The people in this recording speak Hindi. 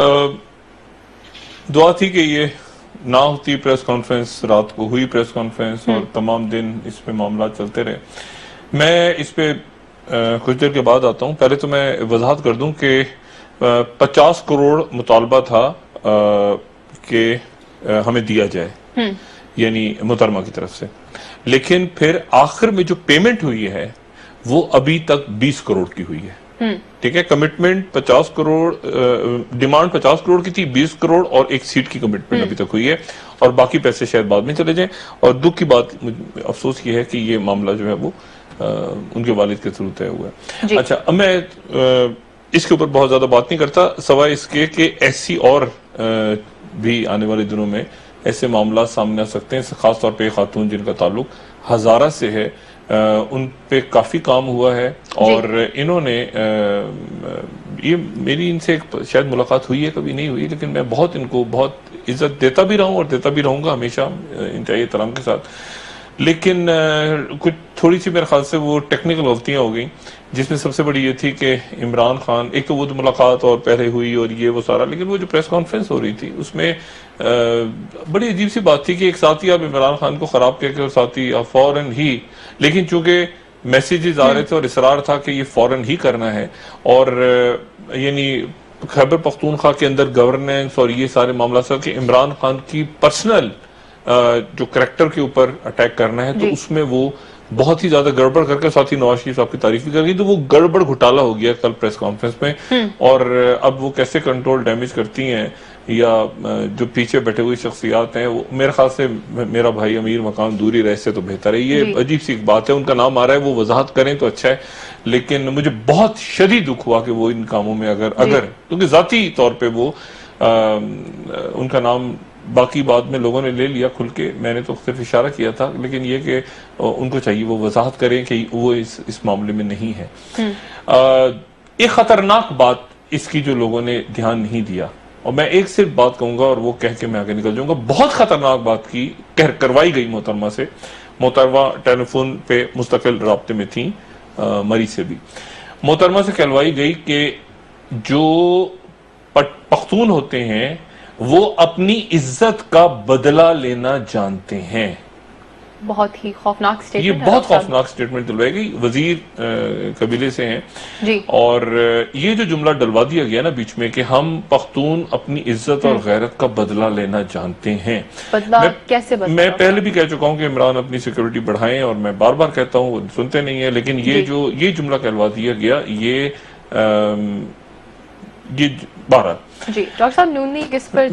दुआ थी कि ये ना होती प्रेस कॉन्फ्रेंस, रात को हुई प्रेस कॉन्फ्रेंस और तमाम दिन इस पे मामला चलते रहे। मैं इस पे कुछ देर के बाद आता हूं। पहले तो मैं वजाहत कर दूं कि 50 करोड़ मुतालबा था कि हमें दिया जाए, यानी मुहतरमा की तरफ से, लेकिन फिर आखिर में जो पेमेंट हुई है वो अभी तक 20 करोड़ की हुई है। ठीक है, कमिटमेंट 50 करोड़, डिमांड 50 करोड़ की थी, 20 करोड़ और एक सीट की कमिटमेंट अभी तक हुई है और बाकी पैसे शायद बाद में चले जाएं। और दुख की बात, अफसोस ये है कि ये मामला जो है वो उनके वालिद के थ्रू तय हुआ है। अच्छा, अब मैं इसके ऊपर बहुत ज्यादा बात नहीं करता, सवाए इसके कि ऐसी और भी आने वाले दिनों में ऐसे मामला सामने आ सकते हैं, खासतौर पर खातून जिनका ताल्लुक हजारा से है, उन पे काफी काम हुआ है और इन्होंने ये मेरी इनसे शायद मुलाकात हुई है, कभी नहीं हुई, लेकिन मैं बहुत इनको बहुत इज्जत देता भी रहा हूं और देता भी रहूंगा हमेशा इंतहाई एहतराम के साथ। लेकिन कुछ थोड़ी सी मेरे ख्याल से वो टेक्निकल गलतियां हो गई, जिसमें सबसे बड़ी ये थी कि इमरान खान, एक तो वो तो मुलाकात और पहले हुई और ये वो सारा, लेकिन वो जो प्रेस कॉन्फ्रेंस हो रही थी उसमें बड़ी अजीब सी बात थी कि एक साथी आप इमरान खान को खराब करके और साथी आप फौरन ही, लेकिन चूंकि मैसेजेस आ रहे थे और इसरार था कि ये फौरन ही करना है, और यानी खैबर पख्तूनख्वा के अंदर गवर्नेंस और ये सारे मामला सर कि इमरान खान की पर्सनल जो करैक्टर के ऊपर अटैक करना है, तो उसमें वो बहुत ही ज्यादा गड़बड़ करके, साथ ही नवाज शरीफ साहब की तारीफ भी कर गई, तो वो गड़बड़ घोटाला हो गया कल प्रेस कॉन्फ्रेंस में। और अब वो कैसे कंट्रोल डैमेज करती हैं या जो पीछे बैठे हुए शख्सियात हैं, वो मेरे ख्याल से मेरा भाई अमीर मकान दूरी रह से तो बेहतर है। ये अजीब सी बात है, उनका नाम आ रहा है, वो वजाहत करें तो अच्छा है, लेकिन मुझे बहुत शदीद दुख हुआ कि वो इन कामों में अगर क्योंकि जाती तौर पर वो उनका नाम बाकी बाद में लोगों ने ले लिया खुल के, मैंने तो सिर्फ इशारा किया था, लेकिन ये कि उनको चाहिए वो वजाहत करें कि वो इस मामले में नहीं है। एक खतरनाक बात इसकी जो लोगों ने ध्यान नहीं दिया, और मैं एक सिर्फ बात कहूंगा और वो कह के मैं आगे निकल जाऊंगा, बहुत खतरनाक बात की करवाई गई मोहतरमा से। मोहतरमा टेलीफोन पे मुस्तकिल राब्ते में थी, मरी से भी। मोहतरमा से कहलवाई गई कि जो पख्तून होते हैं वो अपनी इज्जत का बदला लेना जानते हैं। बहुत ही खौफनाक स्टेटमेंट, ये बहुत खौफनाक स्टेटमेंट दिलवाई गई। वजीर कबीले से हैं जी, और ये जो जुमला डलवा दिया गया ना बीच में कि हम पख्तून अपनी इज्जत और गैरत का बदला लेना जानते हैं, कैसे बदला? मैं पहले भी कह चुका हूं कि इमरान अपनी सिक्योरिटी बढ़ाएं, और मैं बार बार कहता हूं, वो सुनते नहीं है, लेकिन ये जुमला कहलवा दिया गया, ये 12 जी। डॉक्टर साहब, नूनी किस पर